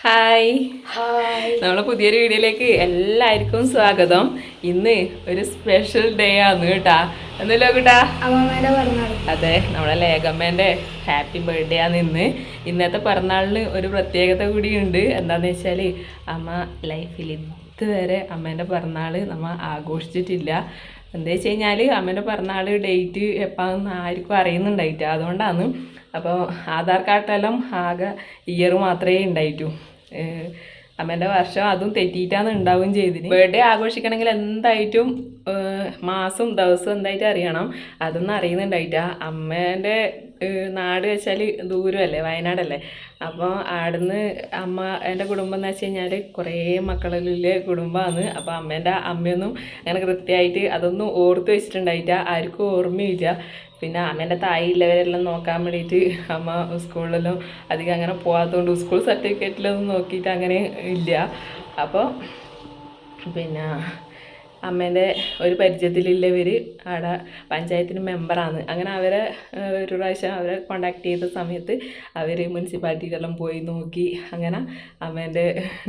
Hi നമ്മളെ പുതിയൊരു വീഡിയോയിലേക്ക് എല്ലാവർക്കും സ്വാഗതം. ഇന്ന് ഒരു സ്പെഷ്യൽ ഡേ ആണ് കേട്ടാ. എന്നല്ലോ കേട്ടാ, അതെ, നമ്മളെ ലേഖമ്മേൻ്റെ ഹാപ്പി ബർത്ത്ഡേ ആണ് ഇന്ന്. ഇന്നത്തെ പിറന്നാളിന് ഒരു പ്രത്യേകത കൂടിയുണ്ട്. എന്താണെന്ന് വെച്ചാൽ അമ്മ ലൈഫിൽ ഇതുവരെ അമ്മേൻ്റെ പിറന്നാൾ നമ്മൾ ആഘോഷിച്ചിട്ടില്ല. എന്താ വെച്ച് കഴിഞ്ഞാൽ അമ്മേൻ്റെ പിറന്നാൾ ഡേറ്റ് എപ്പോഴാണെന്ന് ആർക്കും അറിയുന്നുണ്ടായിട്ട്, അതുകൊണ്ടാണ്. അപ്പോൾ ആധാർ കാർഡിലെല്ലാം ആകെ ഇയർ മാത്രമേ ഉണ്ടായിട്ടു. അമ്മേൻ്റെ വർഷം അതും തെറ്റിയിട്ടാണ് ഉണ്ടാവുകയും ചെയ്തിന്. ബർത്ത്ഡേ ആഘോഷിക്കണമെങ്കിൽ എന്തായിട്ടും മാസം ദിവസം എന്തായിട്ടും അറിയണം. അതൊന്നും അറിയുന്നുണ്ടായിട്ടാ. അമ്മേൻ്റെ നാട് വെച്ചാൽ ദൂരമല്ലേ, വയനാടല്ലേ. അപ്പോൾ അവിടുന്ന് എൻ്റെ കുടുംബം എന്ന് വെച്ച് കഴിഞ്ഞാൽ കുറേ മക്കളിലെ കുടുംബമാണ്. അപ്പോൾ അമ്മേൻ്റെ അമ്മയൊന്നും അങ്ങനെ കൃത്യമായിട്ട് അതൊന്നും ഓർത്ത് വെച്ചിട്ടുണ്ടായിട്ടാ, ആർക്കും ഓർമ്മയില്ല. പിന്നെ അമ്മേൻ്റെ തായില്ലവരെല്ലാം നോക്കാൻ വേണ്ടിയിട്ട് അമ്മ സ്കൂളിലെല്ലാം അധികം അങ്ങനെ പോകാത്തതുകൊണ്ട് സ്കൂൾ സർട്ടിഫിക്കറ്റിലൊന്നും നോക്കിയിട്ട് അങ്ങനെ ഇല്ല. അപ്പോൾ പിന്നെ അമ്മേൻ്റെ ഒരു പരിചയത്തിലുള്ളവർ അവിടെ പഞ്ചായത്തിന് മെമ്പറാണ്. അങ്ങനെ അവരെ ഒരു പ്രാവശ്യം അവരെ കോണ്ടാക്ട് ചെയ്ത സമയത്ത് അവർ മുനിസിപ്പാലിറ്റിയിലെല്ലാം പോയി നോക്കി അങ്ങനെ അമ്മേൻ്റെ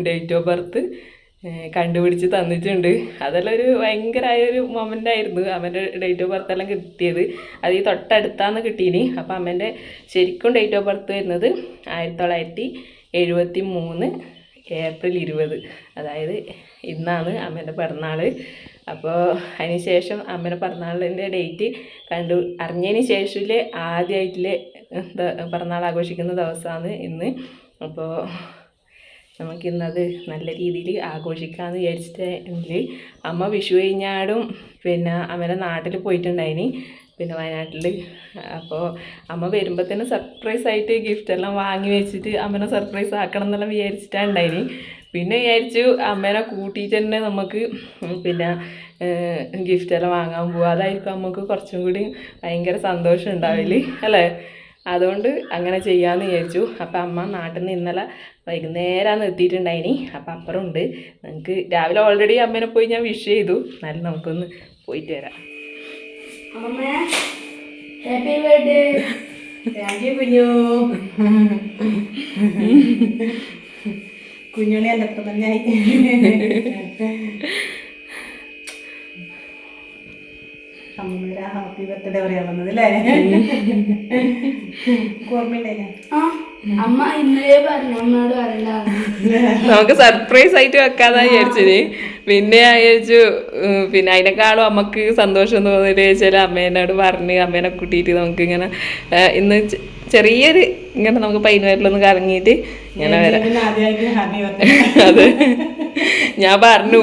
ഡേറ്റ് ഓഫ് ബർത്ത് കണ്ടുപിടിച്ച് തന്നിട്ടുണ്ട്. അതെല്ലാം ഒരു ഭയങ്കരമായൊരു മൊമെൻ്റ് ആയിരുന്നു. അമ്മേൻ്റെ ഡേറ്റ് ഓഫ് ബർത്ത് എല്ലാം കിട്ടിയത് അത് ഈ തൊട്ടടുത്താണ് കിട്ടീനി. അപ്പോൾ അമ്മേൻ്റെ ശരിക്കും ഡേറ്റ് ഓഫ് ബർത്ത് വരുന്നത് 1973 ഏപ്രിൽ 20, അതായത് ഇന്നാണ് അമ്മേൻ്റെ പിറന്നാൾ. അപ്പോൾ അതിന് ശേഷം അമ്മേൻ്റെ പിറന്നാളിൻ്റെ ഡേറ്റ് അറിഞ്ഞതിന് ശേഷമില്ലേ ആദ്യമായിട്ടില്ലേ പിറന്നാൾ ആഘോഷിക്കുന്ന ദിവസമാണ് ഇന്ന്. അപ്പോൾ നമുക്കിന്നത് നല്ല രീതിയിൽ ആഘോഷിക്കാമെന്ന് വിചാരിച്ചിട്ടുണ്ടെങ്കിൽ അമ്മ വിഷു കഴിഞ്ഞാടും പിന്നെ അമ്മേൻ്റെ നാട്ടിൽ പോയിട്ടുണ്ടായിനി, പിന്നെ വയനാട്ടിൽ. അപ്പോൾ അമ്മ വരുമ്പോൾ തന്നെ സർപ്രൈസായിട്ട് ഗിഫ്റ്റെല്ലാം വാങ്ങി വെച്ചിട്ട് അമ്മേനെ സർപ്രൈസ് ആക്കണം എന്നെല്ലാം വിചാരിച്ചിട്ടാണ് ഉണ്ടായിനി. പിന്നെ വിചാരിച്ചു അമ്മേനെ കൂട്ടിയിട്ട് തന്നെ നമുക്ക് പിന്നെ ഗിഫ്റ്റെല്ലാം വാങ്ങാൻ പോവുക. അതായിരിക്കും നമുക്ക് കുറച്ചും കൂടി ഭയങ്കര സന്തോഷം ഉണ്ടാവില്ലേ, അല്ലേ? അതുകൊണ്ട് അങ്ങനെ ചെയ്യാമെന്ന് വിചാരിച്ചു. അപ്പം അമ്മ നാട്ടിൽ നിന്ന് ഇന്നലെ വൈകുന്നേരമാണ് എത്തിയിട്ടുണ്ടായിനി. അപ്പം അപ്പുറമുണ്ട്. നമുക്ക് രാവിലെ ഓൾറെഡി അമ്മേനെ പോയി ഞാൻ വിഷ് ചെയ്തു. എന്നാലും നമുക്കൊന്ന് പോയിട്ട് വരാം. Happy birthday. താങ്ക് യു കുഞ്ഞു. കുഞ്ഞുണി എൻ്റെ അത്ര തന്നെ അമ്മയുടെ ഹാപ്പി ബർത്ത്ഡേ പറയാൻ വന്നത് അല്ലേ? ഓർമ്മയുണ്ടേ? അമ്മ ഇന്നലെ പറഞ്ഞു അമ്മയോട് പറയണ്ട, നമുക്ക് സർപ്രൈസ് ആയിട്ട് വെക്കാന്നാ വിചാരിച്ചത്. പിന്നെ വിചാരിച്ചു പിന്നെ അതിനേക്കാളും അമ്മക്ക് സന്തോഷം തോന്നിയിട്ട് വെച്ചാൽ അമ്മേനോട് പറഞ്ഞ് അമ്മേനെ കൂട്ടിയിട്ട് നമുക്ക് ഇങ്ങനെ ഇന്ന് ചെറിയൊരു ഇങ്ങനെ നമുക്ക് പൈനവരിലൊന്ന് കറങ്ങിയിട്ട് ഇങ്ങനെ വരാം. അതെ, ഞാൻ പറഞ്ഞു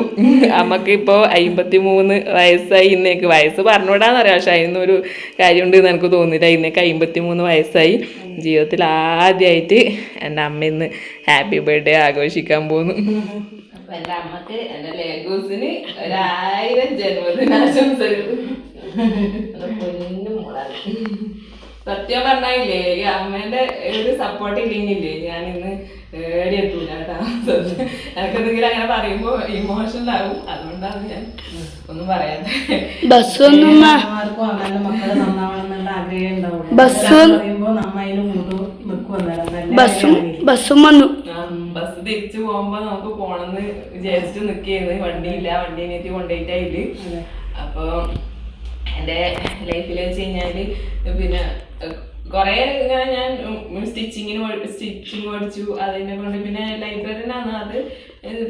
അമ്മക്ക് ഇപ്പോൾ 53 വയസ്സായി. ഇന്നേക്ക് വയസ്സ് പറഞ്ഞുവിടാന്നറിയാം, പക്ഷെ അതിനൊരു കാര്യമുണ്ട് എന്ന് എനിക്ക് തോന്നിയില്ല. ഇന്നേക്ക് 53 വയസ്സായി. ജീവിതത്തിൽ ആദ്യമായിട്ട് എൻ്റെ അമ്മ ഇന്ന് ഹാപ്പി ബർത്ത്ഡേ ആഘോഷിക്കാൻ പോകുന്നു. അപ്പം എൻ്റെ അമ്മക്ക് എൻ്റെ ലേഗോസിന് 1000 ജന്മദിനാശംസകൾ. പൊന്നും മോളാണ്. സത്യം പറഞ്ഞായില്ലേ, ഈ അമ്മേൻ്റെ ഒരു സപ്പോർട്ട് ഇല്ലെങ്കിലേ ഞാൻ ഇന്ന് എത്തൂല കേട്ടാ. എനിക്കെന്തെങ്കിലും അങ്ങനെ പറയുമ്പോൾ ഇമോഷണൽ ആകും. അതുകൊണ്ടാണ് ഞാൻ ഒന്നും പറയാതെ. ബസ്സൊന്നും മക്കള് നന്നാവണമെന്നുള്ള ആഗ്രഹം ഉണ്ടാവുള്ളൂ. ബസ്സും വന്നു. ബസ് തിരിച്ചു പോകുമ്പോ നമുക്ക് പോണെന്ന് വിചാരിച്ചിട്ട് നിൽക്കുകയായിരുന്നു. വണ്ടിയില്ല, വണ്ടി എനിക്ക് കൊണ്ടുപോയിട്ടായില്ല. അപ്പോൾ എൻ്റെ ലൈഫിൽ വെച്ച് കഴിഞ്ഞാൽ പിന്നെ കുറേ ഇങ്ങനെ ഞാൻ സ്റ്റിച്ചിങ് പഠിച്ചു. അതിനെ കൊണ്ട് പിന്നെ ലൈബ്രറിനാണ് അത്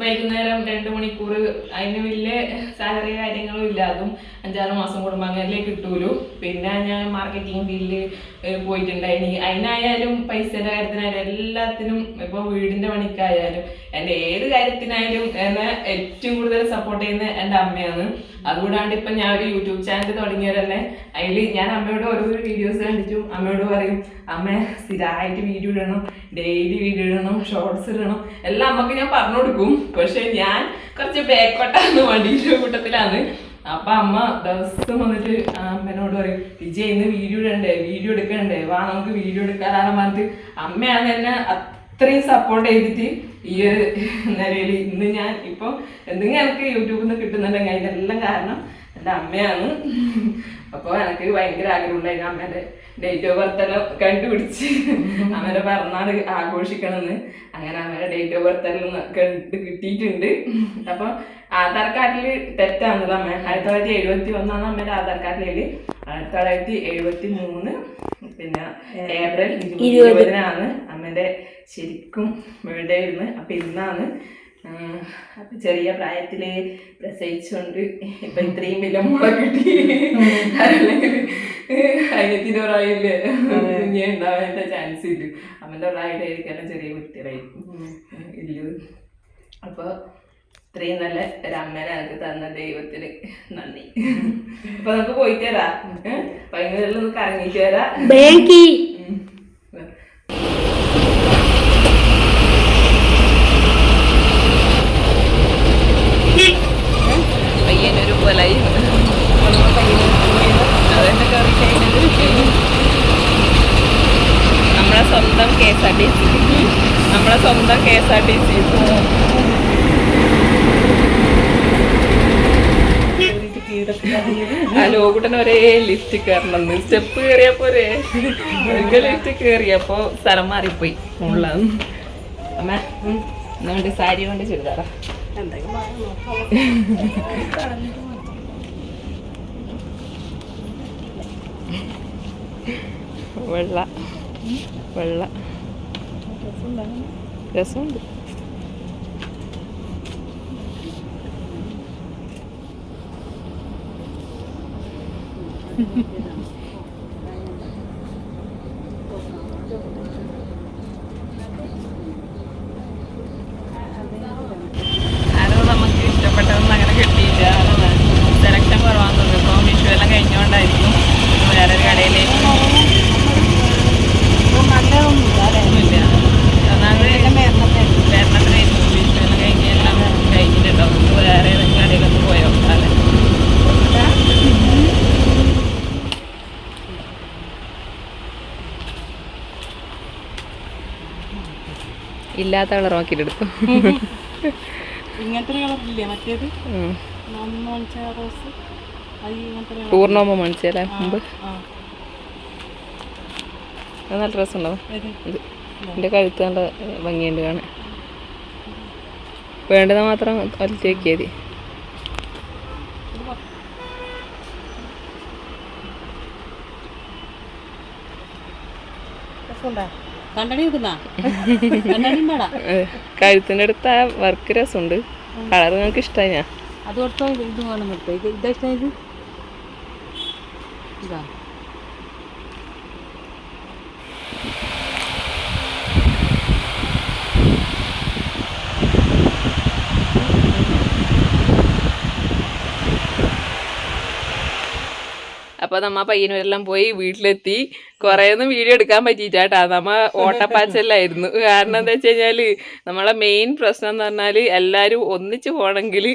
വൈകുന്നേരം 2 മണിക്കൂർ. അതിന് വലിയ സാലറി കാര്യങ്ങളും ഇല്ല. അതും 5-6 മാസം കൂടുമ്പോൾ അങ്ങനെ കിട്ടൂലൂ. പിന്നെ ഞാൻ മാർക്കറ്റിംഗ് ഫീൽഡിൽ പോയിട്ടുണ്ടായിനി. അതിനായാലും പൈസയുടെ കാര്യത്തിനായാലും എല്ലാത്തിനും, ഇപ്പോൾ വീടിൻ്റെ പണിക്കായാലും എൻ്റെ ഏത് കാര്യത്തിനായാലും എന്നെ ഏറ്റവും കൂടുതൽ സപ്പോർട്ട് ചെയ്യുന്ന എൻ്റെ അമ്മയാണ്. അതുകൂടാണ്ട് ഇപ്പം ഞാൻ ഒരു യൂട്യൂബ് ചാനൽ തുടങ്ങിയത് തന്നെ അതിൽ ഞാൻ അമ്മയോട് ഓരോരോ വീഡിയോസ് കണ്ടിട്ടും അമ്മയോട് പറയും, അമ്മ സ്ഥിരമായിട്ട് വീഡിയോ ഇടണം, ഡെയിലി വീഡിയോ ഇടണം, ഷോർട്സ് ഇടണം എല്ലാം അമ്മക്ക് ഞാൻ പറഞ്ഞു കൊടുക്കും. പക്ഷെ ഞാൻ കുറച്ച് ബാക്കോട്ടാണ്, വണ്ടിയിലെ കൂട്ടത്തിലാണ്. അപ്പം അമ്മ ദിവസം വന്നിട്ട് അമ്മേനോട് പറയും, വിജയ് ഇന്ന് വീഡിയോ ഇടണ്ടേ, വീഡിയോ എടുക്കണ്ടേ, വാ നമുക്ക് വീഡിയോ എടുക്കാനാണ് പറഞ്ഞിട്ട് അമ്മയാണ് എന്നെ അത്രയും സപ്പോർട്ട് ചെയ്തിട്ട് ഈ ഒരു നിലയിൽ ഇന്ന് ഞാൻ ഇപ്പം എന്തെങ്കിലും എനിക്ക് യൂട്യൂബിൽ നിന്ന് കിട്ടുന്നുണ്ടെങ്കിൽ അതിനെല്ലാം കാരണം എൻ്റെ അമ്മയാണ്. അപ്പോൾ എനിക്ക് ഭയങ്കര ആഗ്രഹമുണ്ടായിരുന്നു അമ്മേൻ്റെ ഡേറ്റ് ഓഫ് ബർത്ത് എല്ലാം കണ്ടുപിടിച്ച് അമ്മേൻ്റെ പിറന്നാൾ ആഘോഷിക്കണമെന്ന്. അങ്ങനെ അമ്മേൻ്റെ ഡേറ്റ് ഓഫ് ബർത്ത് എല്ലാം കിട്ടിയിട്ടുണ്ട്. അപ്പം ആധാർ കാർഡിൽ തെറ്റാണത്. അമ്മ 1971 അമ്മേൻ്റെ ആധാർ കാർഡിൽ. 1973 പിന്നെ ഏപ്രിൽ 20 അമ്മേൻ്റെ ശരിക്കും ബർത്ത്ഡേ ആയിരുന്നു. അപ്പം ഇന്നാണ്. അപ്പം ചെറിയ പ്രായത്തിൽ പ്രസവിച്ചുകൊണ്ട് ഇപ്പം ഇത്രയും വലിയ മോളെ കിട്ടി. അതിനത്തിന് പ്രായമില്ലേ ഇനി ഉണ്ടാവാൻ ചാൻസ് ഇല്ല. അമ്മൻ്റെ പ്രായമായിരിക്കാനും ചെറിയ കുട്ടികളായിരിക്കും ഇല്ല. അപ്പോൾ ഇത്രയും നല്ല ഒരു അമ്മേനെ എനിക്ക് തന്ന ദൈവത്തിന് നന്ദി. അപ്പൊ നമുക്ക് പോയിട്ട് തരാം. വൈകുന്നേരം ഒന്ന് കറങ്ങിട്ട് തരാം. പയ്യനൊരു പോലായി നമ്മളെ സ്വന്തം KSRTC. നമ്മളെ സ്വന്തം KSRTC. ആ ലോകുട്ടൻ ഒരേ ലിഫ്റ്റ് കയറണം. സ്റ്റെപ്പ് കയറിയ പോരെ ലിഫ്റ്റ് കയറിയപ്പോ സ്ഥലം മാറിപ്പോയി മുകളിലാണ്. അമ്മ എന്നുകൊണ്ട് സാരി കൊണ്ട് ചുരിദാറാ. വെള്ള വെള്ള രസമുണ്ട്. അത് നമുക്ക് ഇഷ്ടപ്പെട്ടതൊന്നും അങ്ങനെ കിട്ടിയില്ല. സെലക്ഷൻ കുറവാന്ന് തോന്നുന്നു. ഇപ്പോൾ വിഷു എല്ലാം കഴിഞ്ഞോണ്ടായിരിക്കും വേറൊരു കടയിലേക്ക് ഒന്നുമില്ല. ഒന്നാമത് വരണത്തിനായിരുന്നു. വിഷു എല്ലാം കഴിഞ്ഞെല്ലാം കഴിഞ്ഞിട്ടുണ്ടോ? വേറെ കടയിലൊന്നും പോയോ അല്ലേ? ഇല്ലാത്ത കളർ നോക്കിയിട്ടെടുത്തു. ഇങ്ങനത്തെ കളറില്ലേ മറ്റേത് പൂർണ്ണമോ മണിച്ചല്ലേ മുമ്പ്? അത് നല്ല രസമുണ്ടോ? ഇത് എൻ്റെ കഴുത്ത് നല്ല ഭംഗിയുണ്ട് കാണാൻ. വേണ്ടത് മാത്രം ഒലത്തേക്കിയത്. കഴുത്തിന്റെ അടുത്ത വർക്ക് രസമുണ്ട്. കളർ നിങ്ങൾക്ക് ഇഷ്ടമായി? ഞാൻ അത് കൊടുത്തോ. ഇത് വേണം നിർത്തോ. ഇതാ ഇഷ്ടമായത്. ഇതാ അപ്പോൾ നമ്മ പയ്യന്നൂരെല്ലാം പോയി വീട്ടിലെത്തി. കുറേ ഒന്നും വീഡിയോ എടുക്കാൻ പറ്റിയിട്ടാ. നമ്മ ഓട്ടപ്പാച്ചലായിരുന്നു. കാരണം എന്താ വെച്ച് കഴിഞ്ഞാൽ നമ്മളെ മെയിൻ പ്രശ്നം എന്ന് പറഞ്ഞാൽ എല്ലാവരും ഒന്നിച്ച് പോകണമെങ്കിൽ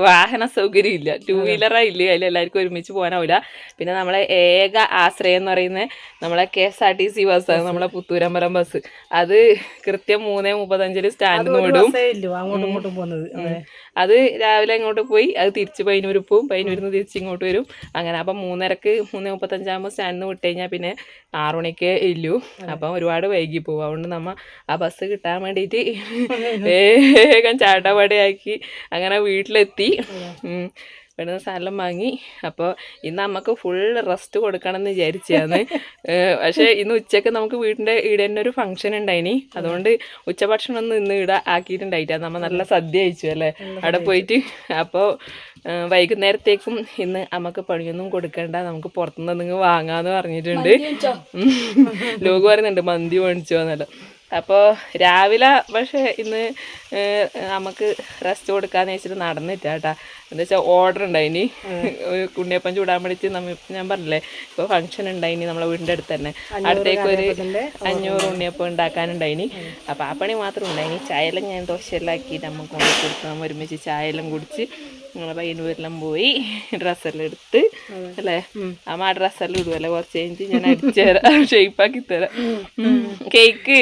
വാഹന സൗകര്യം ഇല്ല. 2 വീലറാ ഇല്ല. അതിൽ എല്ലാവർക്കും ഒരുമിച്ച് പോകാനാവില്ല. പിന്നെ നമ്മളെ ഏക ആശ്രയം എന്ന് പറയുന്നത് നമ്മളെ KSRTC ബസ്സാണ്. നമ്മളെ പുത്തൂരമ്പലം ബസ്. അത് കൃത്യം 3:35 സ്റ്റാൻഡിൽ നിന്ന് വിടും. അത് രാവിലെ ഇങ്ങോട്ട് പോയി അത് തിരിച്ച് പയ്യന്നൂർ പോവും. പയ്യന്നൂരിൽ നിന്ന് തിരിച്ച് ഇങ്ങോട്ട് വരും. അങ്ങനെ അപ്പം 3:30 3:35 സ്റ്റാൻഡിൽ നിന്ന് വിട്ട് കഴിഞ്ഞാൽ പിന്നെ 6 മണിക്ക് ഇല്ലു. അപ്പം ഒരുപാട് വൈകി പോകും. അതുകൊണ്ട് നമ്മൾ ആ ബസ് കിട്ടാൻ വേണ്ടിയിട്ട് വേഗം ചാട്ടപ്പാടിയാക്കി അങ്ങനെ വീട്ടിലെത്തി. വേണ്ടുന്ന സാധനം വാങ്ങി. അപ്പോൾ ഇന്ന് നമുക്ക് ഫുൾ റെസ്റ്റ് കൊടുക്കണം എന്ന് വിചാരിച്ചാണ്. പക്ഷേ ഇന്ന് ഉച്ചയ്ക്ക് നമുക്ക് വീടിൻ്റെ ഇവിടെ തന്നെ ഒരു ഫംഗ്ഷൻ ഉണ്ടായിനി. അതുകൊണ്ട് ഉച്ചഭക്ഷണം ഒന്നും ഇന്ന് ഇവിടെ ആക്കിയിട്ടുണ്ടായിട്ടാ. നമ്മൾ നല്ല സദ്യ കഴിച്ചു അല്ലേ അവിടെ പോയിട്ട്. അപ്പോൾ വൈകുന്നേരത്തേക്കും ഇന്ന് നമുക്ക് പണിയൊന്നും കൊടുക്കണ്ട, നമുക്ക് പുറത്തുനിന്ന് നിങ്ങൾ വാങ്ങാന്ന് പറഞ്ഞിട്ടുണ്ട്. ലോക പറയുന്നുണ്ട് മന്തി മേടിച്ചോ എന്നല്ല. അപ്പോൾ രാവിലെ പക്ഷേ ഇന്ന് നമുക്ക് റെസ്റ്റ് കൊടുക്കാന്ന് വെച്ചിട്ട് നടന്നിട്ടാ. എന്താ വെച്ചാൽ ഓർഡർ ഉണ്ടായിനി. ഉണ്ണിയപ്പം ചൂടാൻ വേണ്ടിയിട്ട് ഞാൻ പറഞ്ഞില്ലേ ഇപ്പോൾ ഫംഗ്ഷൻ ഉണ്ടായിനി നമ്മളെ വീടിൻ്റെ അടുത്ത് തന്നെ. അടുത്തേക്ക് ഒരു 500 ഉണ്ണിയപ്പം ഉണ്ടാക്കാനുണ്ടായിനി. അപ്പോൾ ആ പണി മാത്രം ഉണ്ടായിനി. ചായയെല്ലാം ഞാൻ ദോശയെല്ലാം ആക്കിയിട്ട് നമുക്ക് കൊണ്ട് കൊടുത്ത് നമ്മൾ ഒരുമിച്ച് ചായയെല്ലാം കുടിച്ച് നമ്മളെ പയ്യന്നൂരെല്ലാം പോയി ഡ്രസ്സെല്ലാം എടുത്ത് അല്ലേ. അമ്മ ആ ഡ്രസ്സെല്ലാം ഇടുമല്ലേ കുറച്ച് കഴിഞ്ഞ് ഞാൻ അടിച്ചു തരാം, ഷേപ്പാക്കി തരാം. കേക്ക്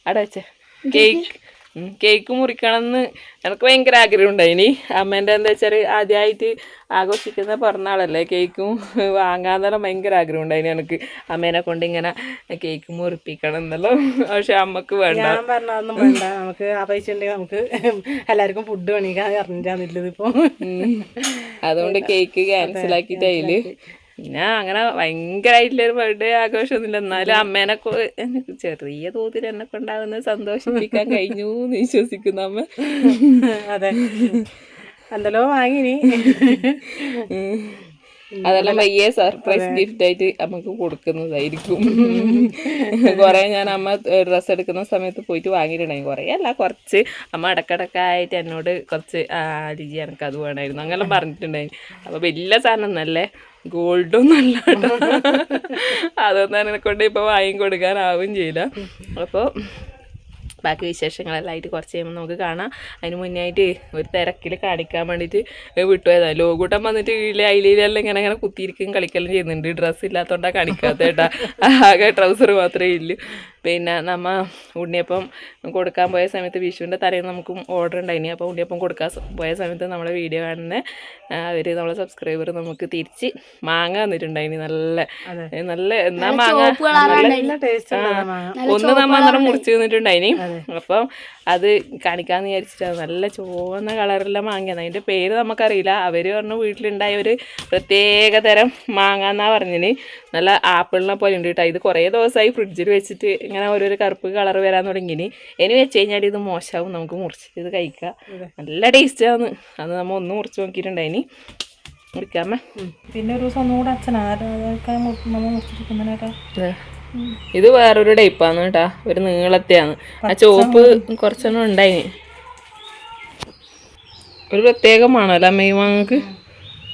അവിടെ വെച്ചേ. കേക്ക് കേക്ക് മുറിക്കണം എന്ന് എനിക്ക് ഭയങ്കര ആഗ്രഹം ഉണ്ടായിനി. അമ്മേൻ്റെ എന്താ വെച്ചാൽ ആദ്യമായിട്ട് ആഘോഷിക്കുന്ന പിറന്നാളല്ലേ, കേക്കും വാങ്ങാന്നെല്ലാം ഭയങ്കര ആഗ്രഹം ഉണ്ടായിനി എനിക്ക്. അമ്മേനെ കൊണ്ട് ഇങ്ങനെ കേക്ക് മുറിപ്പിക്കണം എന്നല്ലോ. പക്ഷെ അമ്മക്ക് വേണ്ട, ഞാൻ പറഞ്ഞതൊന്നും വേണ്ട, നമുക്ക് ആ പൈസ ഉണ്ടെങ്കിൽ നമുക്ക് എല്ലാവർക്കും ഫുഡ് പണിക്കാൻ അറിഞ്ഞിട്ടാന്നില്ലത് ഇപ്പോൾ. അതുകൊണ്ട് കേക്ക് ക്യാൻസൽ ആക്കിയിട്ടായില്. പിന്നെ അങ്ങനെ ഭയങ്കരമായിട്ടുള്ളൊരു ബർത്ത്ഡേ ആഘോഷമൊന്നുമില്ല, എന്നാലും അമ്മേനെ ചെറിയ തോതിൽ എന്നെ കൊണ്ടാകുന്നത് സന്തോഷിപ്പിക്കാൻ കഴിഞ്ഞു എന്ന് വിശ്വസിക്കുന്നു അമ്മ. അതെ, എന്തല്ലോ വാങ്ങിനി. അതെല്ലാം വലിയ സർപ്രൈസ് ഗിഫ്റ്റ് ആയിട്ട് നമുക്ക് കൊടുക്കുന്നതായിരിക്കും. കുറെ ഞാൻ അമ്മ ഡ്രസ്സ് എടുക്കുന്ന സമയത്ത് പോയിട്ട് വാങ്ങിയിട്ടുണ്ടായി, കുറേ അല്ല കുറച്ച്. അമ്മ ഇടക്കിടക്കായിട്ട് എന്നോട് കുറച്ച് ലിജി എനിക്ക് അത് വേണമായിരുന്നു അങ്ങനെ പറഞ്ഞിട്ടുണ്ടായി. അപ്പോൾ വലിയ സാധനം നല്ലേ ഗോൾഡൊന്നും അല്ല കേട്ടോ, അതൊന്നും എന്നെ കൊണ്ട് ഇപ്പോൾ വാങ്ങിക്കൊടുക്കാനാവും ചെയ്യില്ല. അപ്പോൾ ബാക്കി വിശേഷങ്ങളെല്ലാം ആയിട്ട് കുറച്ച് കഴിയുമ്പോൾ നമുക്ക് കാണാം. അതിന് മുന്നേ ആയിട്ട് ഒരു തിരക്കിൽ കാണിക്കാൻ വേണ്ടിയിട്ട് വിട്ടുപോയതാണ്. ലോകൂട്ടം വന്നിട്ട് വീട്ടിലെ അയിലെല്ലാം ഇങ്ങനെ കുത്തിയിരിക്കും കളിക്കെല്ലാം ചെയ്യുന്നുണ്ട്. ഡ്രസ്സ് ഇല്ലാത്തതുകൊണ്ടാണ് കാണിക്കാത്ത കേട്ടാ, ആകെ ട്രൗസർ മാത്രമേ ഇല്ലൂ. പിന്നെ നമ്മ ഉണ്ണിയപ്പം കൊടുക്കാൻ പോയ സമയത്ത് വിഷുവിൻ്റെ തലേന്ന് നമുക്കും ഓർഡർ ഉണ്ടായിനി. അപ്പോൾ ഉണ്ണിയപ്പം കൊടുക്കാൻ പോയ സമയത്ത് നമ്മളെ വീഡിയോ കാണുന്ന അവർ നമ്മളെ സബ്സ്ക്രൈബർ നമുക്ക് തിരിച്ച് മാങ്ങ തന്നിട്ടുണ്ടായിനി. നല്ല എന്നാ മാങ്ങ ഒന്ന് നമ്മ അന്നേരം മുറിച്ച് തന്നിട്ടുണ്ടായിനി. അപ്പം അത് കാണിക്കാന്ന് വിചാരിച്ചിട്ടാണ്. നല്ല ചുവന്ന കളറെല്ലാം മാങ്ങയാണ്. അതിൻ്റെ പേര് നമുക്കറിയില്ല. അവർ പറഞ്ഞു വീട്ടിലുണ്ടായ ഒരു പ്രത്യേക തരം മാങ്ങ എന്നാണ് പറഞ്ഞിന്. നല്ല ആപ്പിളിനെ പോലെ ഉണ്ട് കേട്ടോ. ഇത് കുറേ ദിവസമായി ഫ്രിഡ്ജിൽ വെച്ചിട്ട് ഇങ്ങനെ ഓരോരോ കറുപ്പ് കളർ വരാൻ തുടങ്ങിന്. ഇനി വെച്ച് കഴിഞ്ഞാൽ ഇത് മോശമാവും, നമുക്ക് മുറിച്ചിട്ട് ഇത് കഴിക്കാം. നല്ല ടേസ്റ്റാണ്. അത് നമ്മൾ ഒന്ന് മുറിച്ച് നോക്കിയിട്ടുണ്ടായിനി. മുറിക്കാമേ. പിന്നെ ഒരു ദിവസം ഒന്നുകൂടെ അച്ഛനാ ഇത് വേറൊരു ടൈപ്പാണ് കേട്ടാ, ഒരു നീളത്തെയാണ്. ആ ചോപ്പ് കുറച്ചെണ്ണം ഉണ്ടായിന്. ഒരു പ്രത്യേകമാണല്ലോ അമ്മയും മാങ്ങക്ക്.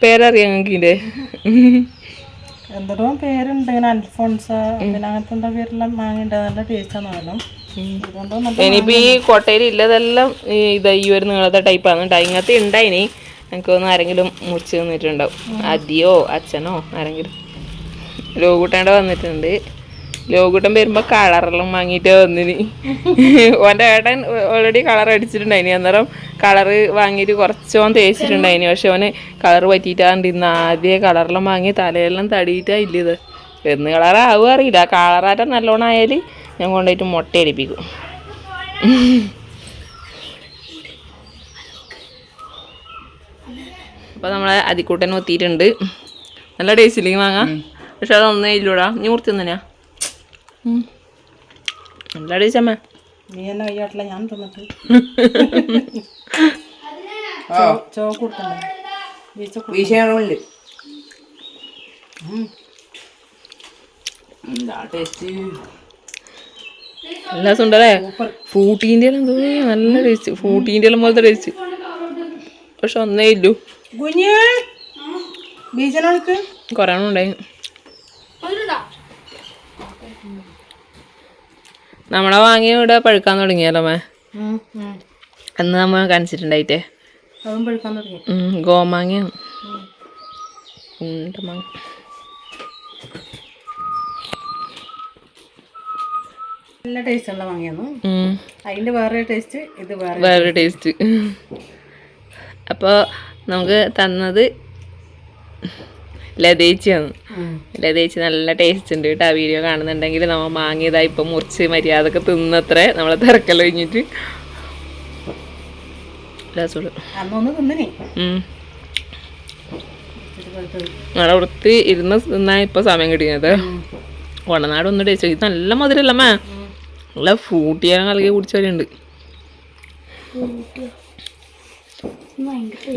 പേരറിയാം ഞങ്ങൾക്ക് ഇതിൻ്റെ എന്തോ പേരുണ്ട്, ഇങ്ങനെ അൽഫോൺസ പിന്നെ അങ്ങനത്തെ പേരെല്ലാം വാങ്ങിയിട്ട് നല്ല ടേസ്റ്റാണ്. ഇനിയിപ്പോൾ ഈ കോട്ടയിൽ ഇല്ലതെല്ലാം ഈ ഒരു നീളത്തെ ടൈപ്പാണ് കേട്ടോ. ഇങ്ങനത്തെ ഉണ്ടായിനി. എനിക്ക് തോന്നുന്നു ആരെങ്കിലും മുറിച്ച് തന്നിട്ടുണ്ടാവും, അദിയോ അച്ഛനോ ആരെങ്കിലും. ലോകൂട്ടേണ്ട വന്നിട്ടുണ്ട്. ലോകൂട്ടൻ വരുമ്പോൾ കളറെല്ലാം വാങ്ങിയിട്ട് വന്നിന്. ഓൻ്റെ ഏട്ടൻ ഓൾറെഡി കളർ അടിച്ചിട്ടുണ്ടായിനി. അന്നേരം കളറ് വാങ്ങിയിട്ട് കുറച്ചോൻ തേച്ചിട്ടുണ്ടായിനി. പക്ഷെ അവന് കളർ പറ്റിയിട്ടാണ്ട് ഇന്ന് ആദ്യം കളറെല്ലാം വാങ്ങി തലയെല്ലാം തടിയിട്ടാ ഇല്ലത്. എന്ന് കളറാവുക അറിയില്ല. കളറാറ്റം നല്ലോണം ആയാൽ ഞാൻ കൊണ്ടുപോയിട്ട് മുട്ട അടിപ്പിക്കും. അപ്പോൾ നമ്മളെ അതിക്കൂട്ടൻ ഒത്തിയിട്ടുണ്ട്. നല്ല ടേസ്റ്റിലേക്ക് വാങ്ങാം. പക്ഷെ അതൊന്നേ ഇല്ലൂടാ, നീ മുറിച്ച് തന്നെയാ. നല്ല ടേസ്റ്റമ്മ. നീ എന്നെ കയ്യാട്ടില്ല, ഞാൻ തിന്നിട്ട് നല്ല സുണ്ടല്ലേ. ഫ്രൂട്ടീൻ്റെ എല്ലാം എന്തോ നല്ല ടേസ്റ്റ്, ഫ്രൂട്ടീൻ്റെ എല്ലാം പോലത്തെ ടേസ്റ്റ്. പക്ഷെ ഒന്നേ ഇല്ലു. കുറേ ഉണ്ടായി. നമ്മളെ വാങ്ങിയ ഇവിടെ പഴുക്കാൻ തുടങ്ങിയാലോ മേ. അന്ന് നമ്മ കാണിച്ചിട്ടുണ്ടായിട്ടേ ഗോമാങ്ങ മാങ്ങ. നല്ല ടേസ്റ്റ് ഉള്ള വാങ്ങിയാന്നു. അതിന്റെ വേറെ ടേസ്റ്റ്, ഇത് വേറെ ടേസ്റ്റ്. അപ്പോൾ നമുക്ക് തന്നത് ലതേച്ചിയാണ്. ലതേച്ചി നല്ല ടേസ്റ്റ് ഉണ്ട് കേട്ടോ. ആ വീഡിയോ കാണുന്നുണ്ടെങ്കിൽ നമ്മൾ വാങ്ങിയതായി ഇപ്പം മുറിച്ച് മര്യാദക്ക് തിന്നത്രേ, നമ്മളെ തിരക്കൽ കഴിഞ്ഞിട്ട്. നമ്മളെ വൃത്തി ഇരുന്ന് തിന്നാൻ ഇപ്പം സമയം കിട്ടിയത്. കൊടനാട് ഒന്ന് ടേസ്റ്റ്. ഇത് നല്ല മധുരല്ലമ്മേ, നല്ല ഫ്രൂട്ടിയെല്ലാം കളിക്കി കുടിച്ചവരുണ്ട്.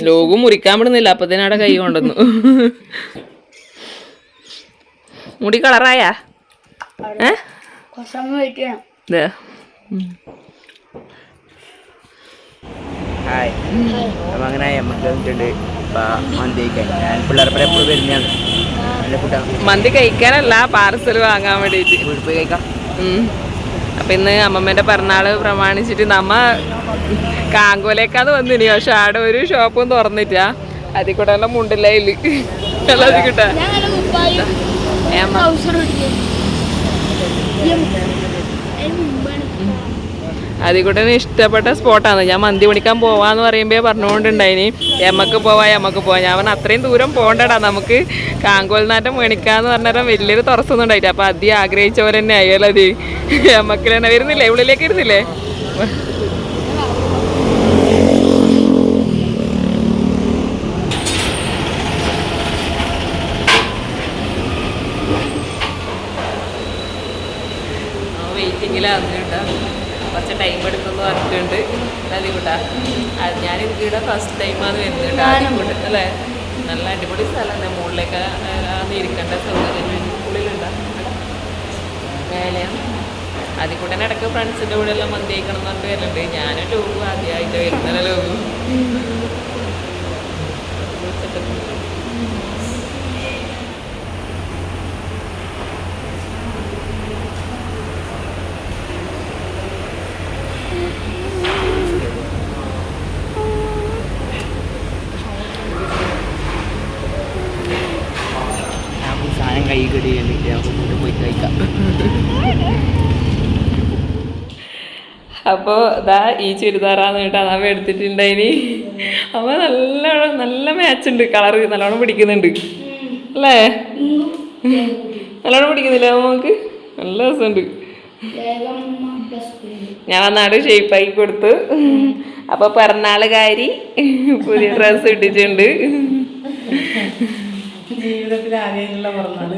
ലോകു മുറിക്കാൻ വിടുന്നില്ല, അപ്പത്തേനവിടെ കൈ കൊണ്ടുവന്നു. മുടി കളറായാ? ഹായ്, അപ്പം അങ്ങനെ നമുക്ക് വന്നിട്ടുണ്ട് മന്തി കഴിക്കാൻ. ഞാൻ പിള്ളേരെ എപ്പോഴും വരുന്നതാണ്. മന്തി കഴിക്കാനല്ല, പാർസൽ വാങ്ങാൻ വേണ്ടിയിട്ട് വീട്ടിൽ പോയി കഴിക്കാം. അപ്പം ഇന്ന് അമ്മമ്മേൻ്റെ പിറന്നാള് പ്രമാണിച്ചിട്ട് നമ്മ കാങ്കോലേക്കാന്ന് വന്നിനി. പക്ഷെ ആടെ ഒരു ഷോപ്പും തുറന്നിട്ടാ. അതിൽ കൂടെ എല്ലാം മുണ്ടില്ല ഇല്ല കിട്ടാ. അതികൂട്ടന് ഇഷ്ടപ്പെട്ട സ്പോട്ടാണ്. ഞാൻ മന്തി പിടിക്കാൻ പോവാന്ന് പറയുമ്പോൾ പറഞ്ഞുകൊണ്ടുണ്ടായിനി എമ്മക്ക് പോവാം ഞാൻ പറഞ്ഞ അത്രയും ദൂരം പോകണ്ടടാ, നമുക്ക് കാങ്കോൽനാറ്റം മേണിക്കാന്ന് പറഞ്ഞാൽ വലിയൊരു തുറസൊന്നും ഉണ്ടായില്ല. അപ്പം അതി ആഗ്രഹിച്ച പോലെ തന്നെ ആയാലും അത് എമ്മക്കിൽ തന്നെ വരുന്നില്ലേ, ഉള്ളിലേക്ക് ഇരുന്നില്ലേ. വെയിറ്റിങ്ങിലാണ് കേട്ടോ, കുറച്ച് ടൈം എടുക്കുമെന്ന് പറഞ്ഞിട്ടുണ്ട്. അതികൂട്ടാ ഞാൻ ഇവിടെ ഫസ്റ്റ് ടൈമാണ് വരുന്നത് കേട്ടോ. അതികൂട്ട് അല്ലേ, നല്ല അടിപൊളി സ്ഥലം തന്നെ. മുകളിലേക്ക് ഇരിക്കേണ്ട സൗകര്യം ഉള്ളിലുണ്ടോ മേലെയാണ്. അതികൂട്ടനെ ഇടയ്ക്ക് ഫ്രണ്ട്സിൻ്റെ കൂടെ എല്ലാം മന്തി കഴിക്കണം എന്ന് പറഞ്ഞിട്ട് വരുന്നുണ്ട്. ഞാനും ലോകവും ആദ്യമായിട്ട് വരുന്നല്ലോ ലോകവും. സാധനം കൈ കടി നമുക്ക് പോയി കഴിക്കാം. അപ്പോൾ ഇതാ ഈ ചുരിദാറാന്ന് കേട്ടോ അതാ എടുത്തിട്ടുണ്ടായിനി. അപ്പോൾ നല്ല മാച്ചുണ്ട്, കളറ് നല്ലോണം പിടിക്കുന്നുണ്ട് അല്ലേ, നല്ലോണം പിടിക്കുന്നില്ല നമുക്ക്, നല്ല രസമുണ്ട്. ഞാൻ വന്നാട് ഷേപ്പാക്കി കൊടുത്തു. അപ്പോൾ പിറന്നാളുകാരി പുതിയ ഡ്രസ്സ് ഇട്ടിട്ടുണ്ട്. ജീവിതത്തിൽ ആദ്യമായിട്ടുള്ള പിറന്നാള്.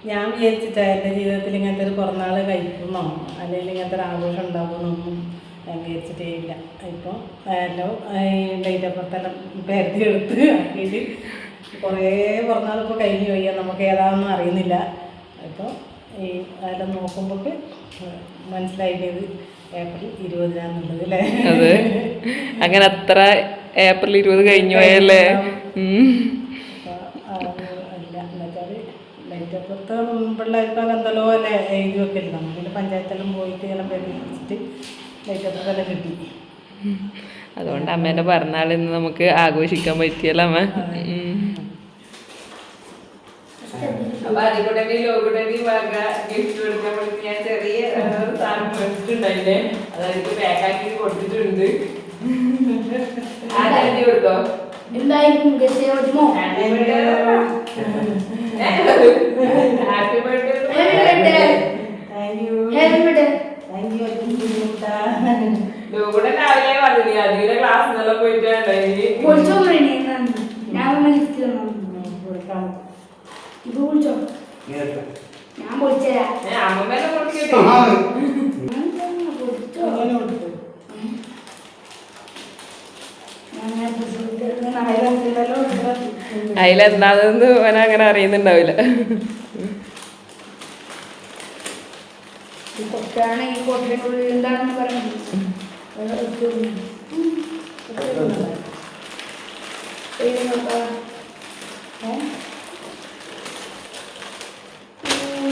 ഞാൻ വിചാരിച്ചിട്ടാ എൻ്റെ ജീവിതത്തിൽ ഇങ്ങനത്തെ ഒരു പിറന്നാൾ കഴിക്കുന്നോ അല്ലെങ്കിൽ ഇങ്ങനത്തെ ഒരു ആഘോഷം ഉണ്ടാകുമെന്നൊന്നും ഞാൻ വിചാരിച്ചിട്ടേ ഇല്ല. ഇപ്പോൾ എല്ലാം ഡേറ്റ് ഓഫ് ബർത്ത് എല്ലാം പേരത്തി എടുത്ത് ആക്കിയിട്ട് കുറേ പിറന്നാളിപ്പോൾ കഴിഞ്ഞു പോയി, നമുക്ക് ഏതാണെന്നും അറിയുന്നില്ല. ഇപ്പോൾ ഈ അതെല്ലാം നോക്കുമ്പോൾ മനസ്സിലായിട്ടത് ഏപ്രിൽ 20 അല്ലേ. അതെ, അങ്ങനെ അത്ര ഏപ്രിൽ 20 കഴിഞ്ഞു പോയല്ലേ. അല്ല എന്നുവെച്ചാൽ ലൈറ്റ് അപ്പുറത്ത് മുമ്പുള്ളവർക്കൊക്കെ എന്തല്ലോ അല്ലേ എഴുതി വെക്കില്ല. നമുക്ക് പഞ്ചായത്തെല്ലാം പോയിട്ട് എല്ലാം പ്രതീക്ഷിച്ചിട്ട് ലൈറ്റ് അപ്പുറത്തെല്ലാം കിട്ടി. അതുകൊണ്ട് അമ്മേൻ്റെ പിറന്നാൾ ഇന്ന് നമുക്ക് ആഘോഷിക്കാൻ പറ്റിയല്ലോ അമ്മ. അപ്പൊ അതികൂടെ ഗിഫ്റ്റ് കൊടുക്കാൻ വേണ്ടി ഞാൻ ചെറിയ സാധനം കൊടുത്തിട്ടുണ്ടായില്ലേ, അതായത് പാക്കാക്കി കൊടുത്തിട്ടുണ്ട്. ആദ്യം കൊടുത്തോ എന്തായിരിക്കും ഹാപ്പി ബർത്ത്ഡേ. ഇവിടെ രാവിലെ പറഞ്ഞില്ലേ അതിന്റെ ക്ലാസ്സിനെല്ലാം പോയിട്ടുണ്ടായി. ഞാൻ പൊളിച്ചരാ അമ്മമ്മേനെ കൊടുക്കട്ടെ. അതിലെന്താണെന്ന് ഓന അങ്ങനെ അറിയുന്നുണ്ടാവില്ല. കൊട്ടാണ് ഈ കോട്ടയുടെ എന്താണെന്ന് പറയുന്നത്.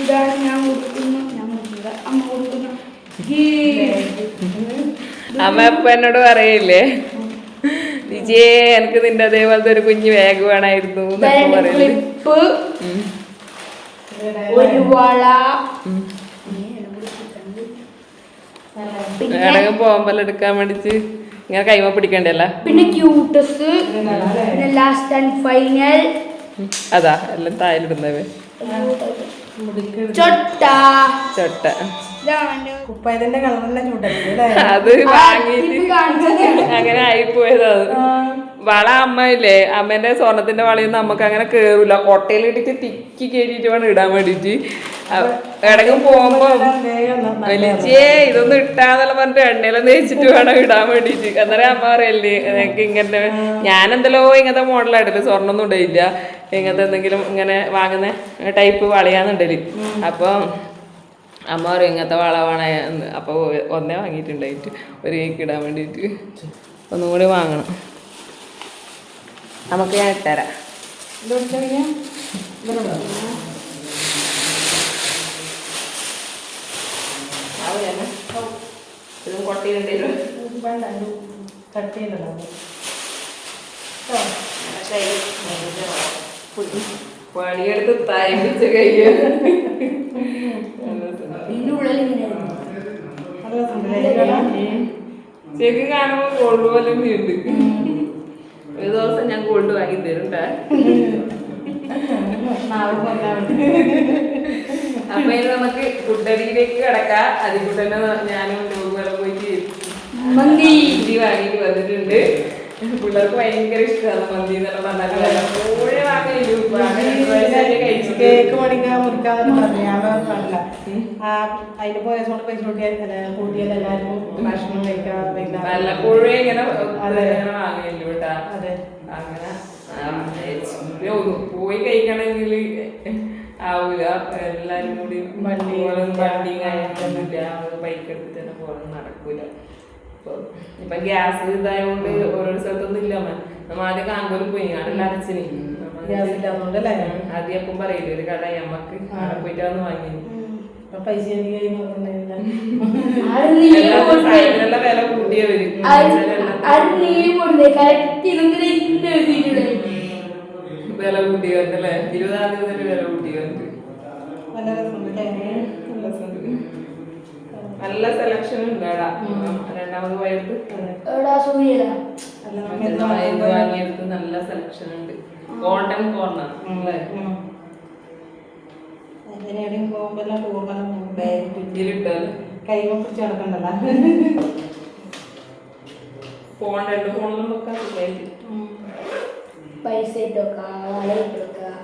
ഇതാണ് ഞാൻ കൊടുക്കുന്നു, അമ്മ കൊടുക്കുന്നു. അമ്മ എപ്പ എന്നോട് പറയില്ലേ വിജയേ എനിക്ക് നിന്റെ അതേപോലത്തെ ഒരു കുഞ്ഞു ബാഗ് വേണമായിരുന്നു എന്നൊക്കെ പറയില്ലേ. ഒരു വള എവിടെയെങ്കിലും പോകുമ്പോൾ എടുക്കാൻ വേണ്ടിട്ട് ഇങ്ങനെ കൈമ പിടിക്കണ്ടല്ല. പിന്നെ ക്യൂട്ടസ്, പിന്നെ ലാസ്റ്റ് ആൻഡ് ഫൈനൽ അതാ എല്ലാം തായലിടുന്നവേ ചൊട്ട ചൊട്ട. കുപ്പായത്തിന്റെ കളറെല്ലാം ചൂട്ടല്ലേ അത് വാങ്ങിയിട്ട് അങ്ങനെ ആയിപ്പോയതാണ്. വള അമ്മ ഇല്ലേ, അമ്മേന്റെ സ്വർണത്തിന്റെ വളയൊന്നും നമുക്ക് അങ്ങനെ കേറൂല, കൊട്ടയിൽ ഇട്ടിട്ട് തിക്കി കയറ്റിട്ട് വേണം ഇടാൻ വേണ്ടിട്ട്. ഇടയ്ക്കും പോകുമ്പോ വലിച്ചേ ഇതൊന്നും ഇട്ടാന്നെല്ലാം പറഞ്ഞിട്ട് എണ്ണയിലൊന്നും തേച്ചിട്ട് വേണം ഇടാൻ വേണ്ടിട്ട്. അന്നേരം അമ്മ പറയല്ലേ എനിക്ക് ഇങ്ങനെ ഞാനെന്തല്ലോ ഇങ്ങനത്തെ മോഡലായിട്ടില്ല, സ്വർണ്ണമൊന്നും ഉണ്ടായില്ല, ഇങ്ങനത്തെ എന്തെങ്കിലും ഇങ്ങനെ വാങ്ങുന്ന ടൈപ്പ് വളയാന്നുണ്ടല്ലേ. അപ്പൊ അമ്മ പറയും ഇങ്ങനത്തെ വള വേണം. അപ്പോൾ ഒന്നേ വാങ്ങിയിട്ടുണ്ടായിട്ട് ഒരു കേക്ക് ഇടാൻ വേണ്ടിയിട്ട് ഒന്നും കൂടി വാങ്ങണം. നമുക്ക് ഞാൻ ഇട്ടുതരാം. ഇതും കൊട്ടിയിട്ടുണ്ടല്ലോ പണിയെടുത്ത് തയ്പ്പിച്ച കയ്യ ഇതിന്റെ ഉള്ളിൽ ഇങ്ങനെയായിരുന്നു. നല്ല രസമുണ്ടല്ലേ? ശരിക്കും കാണുമ്പോൾ ഗോൾഡ് പോലെ ഉണ്ട്. ഒരു ദിവസം ഞാൻ ഗോൾഡ് വാങ്ങി തരും ട്ടാ. നാളെ കൊണ്ടാണ്. അപ്പൊ ഇനി നമുക്ക് ഫുഡടിയിലേക്ക് കിടക്കാം. അതിൽ തന്നെ ഞാനും പോലെ പോയിട്ട് മന്തി വാങ്ങിയിട്ട് വന്നിട്ടുണ്ട്. പിള്ളേർക്ക് ഭയങ്കര ഇഷ്ടമാണ് മന്തി എന്നെല്ലാം പറഞ്ഞാൽ കോഴി വാങ്ങിയില്ല. കേക്ക് മേടിക്കാൻ മുറിക്കാന്നൊക്കെ പറഞ്ഞു. ഞാൻ പറഞ്ഞില്ല. അതിന്റെ പൈസ കൊണ്ട് പൈസ കൂട്ടിയാൽ എല്ലാവർക്കും ഭക്ഷണം കഴിക്കാം. വല്ലപ്പോഴും ഇങ്ങനെ വാങ്ങിയല്ലോ കേട്ടാ. അതെ, അങ്ങനെ പോയി കഴിക്കണമെങ്കിൽ ആവൂല. എല്ലാരും കൂടി വണ്ടി കാര്യങ്ങളൊന്നുമില്ല. ബൈക്ക് എടുത്തിട്ട് തന്നെ പോകാൻ നടക്കൂല. ഇപ്പൊ ഗ്യാസ് ഇതായതുകൊണ്ട് ഓരോ സ്ഥലത്തൊന്നും ഇല്ല. നമ്മ ആദ്യം കാങ്കോലും പോയി അവിടെ അരച്ചിന് ആദ്യം അപ്പം പറയില്ല ഒരു കട നമ്മക്ക് അവിടെ പോയിട്ടാന്ന് വാങ്ങി. പൈസ സാധനങ്ങളുടെ വില കൂട്ടിയവര് വില കൂട്ടിയല്ലേ 20,000 വില കൂട്ടിയവർക്ക്. നല്ല സെലക്ഷൻ ഉണ്ട് അവിടെ. രണ്ടാമത് പോയത് വാങ്ങിയെടുത്ത് നല്ല സെലക്ഷൻ ഉണ്ട്. ഗോൾഡൻ കോർണർ അല്ലേ? കൈമ പിടിച്ച് നടക്കണ്ടല്ലോ. ഫോൺ 2 ഫോണിലും വെക്കാൻ പൈസ ഇട്ടോക്കാം, വള ഇട്ടോക്കാം,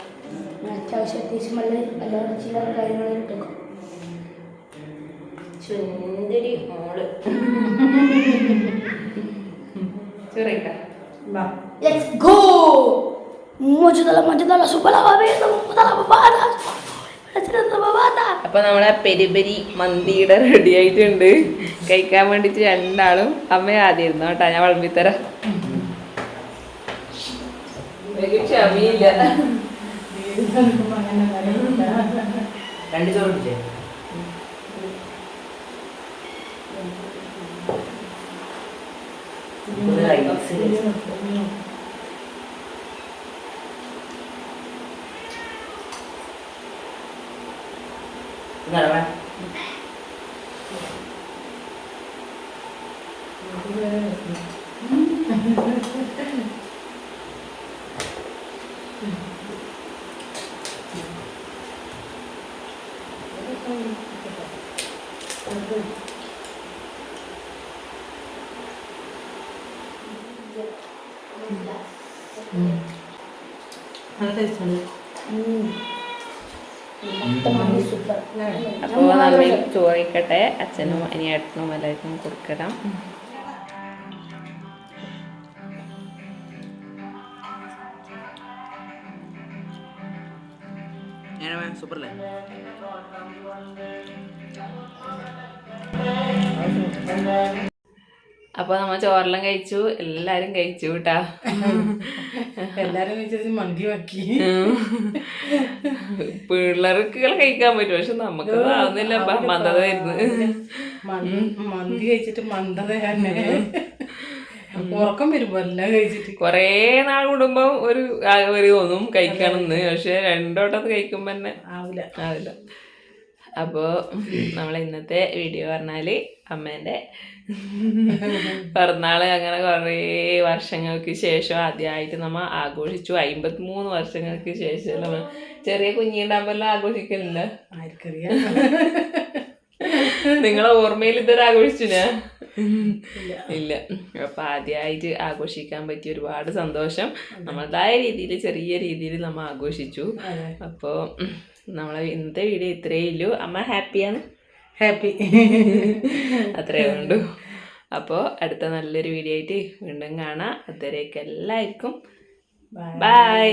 അത്യാവശ്യം അല്ലാതെ ചില കാര്യങ്ങൾ ഇട്ടോക്കാം. ചുന്ദരി മോള് ചെറിയ Let's go! Mozzarella, super la babetta, la babata. അപ്പൊ നമ്മളെ പെരി മന്തിയുടെ റെഡി ആയിട്ടുണ്ട്. കഴിക്കാൻ വേണ്ടിട്ട് രണ്ടാളും അമ്മ ആദ്യം ഇരുന്നു കേട്ടാ. ഞാൻ വിളമ്പിത്തരാം. ക്ഷമയില്ല. രണ്ട് ചോറ് പിടിച്ചേ. അപ്പോൾ നമ്മൾ ചോദിക്കട്ടെ. അച്ഛനും അനിയേട്ടനും എല്ലാവർക്കും കൊടുക്കണം. സൂപ്പറല്ലേ? അപ്പൊ നമ്മ ചോറെല്ലാം കഴിച്ചു. എല്ലാരും കഴിച്ചു കേട്ടാ. എല്ലാരും കഴിച്ചു മന്തി വെക്കി. പിള്ളേർക്ക് കഴിക്കാൻ പറ്റും, പക്ഷെ നമുക്ക് ആവുന്നില്ല. മന്ദതായിരുന്നു. മന്തി കഴിച്ചിട്ട് മന്ദത ഉറക്കം വരുമ്പോ എല്ലാം കഴിച്ചിട്ട് കൊറേ നാൾ കൂടുമ്പോ ഒരു തോന്നും കഴിക്കണമെന്ന്. പക്ഷെ രണ്ടോട്ടത്ത് കഴിക്കുമ്പോ തന്നെ ആവില്ല. അപ്പോൾ നമ്മളെ ഇന്നത്തെ വീഡിയോ പറഞ്ഞാൽ അമ്മേൻ്റെ പിറന്നാൾ അങ്ങനെ കുറേ വർഷങ്ങൾക്ക് ശേഷം ആദ്യമായിട്ട് നമ്മൾ ആഘോഷിച്ചു. 53 വർഷങ്ങൾക്ക് ശേഷം നമ്മൾ ചെറിയ കുഞ്ഞിണ്ടാകുമ്പോൾ ആഘോഷിക്കലില്ല. ആർക്കറിയാം, നിങ്ങളെ ഓർമ്മയിൽ ഇതൊരു ആഘോഷിച്ചു ഞാൻ ഇല്ല. അപ്പൊ ആദ്യമായിട്ട് ആഘോഷിക്കാൻ പറ്റിയ ഒരുപാട് സന്തോഷം. നമ്മളതായ രീതിയിൽ ചെറിയ രീതിയിൽ നമ്മൾ ആഘോഷിച്ചു. അപ്പോൾ നമ്മളെ ഇന്നത്തെ വീഡിയോ ഇത്രയേ ഉള്ളൂ. അമ്മ ഹാപ്പിയാണ്? ഹാപ്പി. അത്രയേ ഉള്ളൂ. അപ്പോൾ അടുത്ത നല്ലൊരു വീഡിയോ ആയിട്ട് വീണ്ടും കാണാം. അതുവരേക്ക് എല്ലാവർക്കും ബൈ.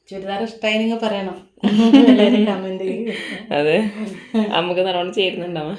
ചുരിദാർ ഇഷ്ടമായി നിങ്ങൾ പറയണം. കമന്റ്. അതെ, നമുക്ക് നല്ലോണം ചേരുന്നുണ്ടാവാം.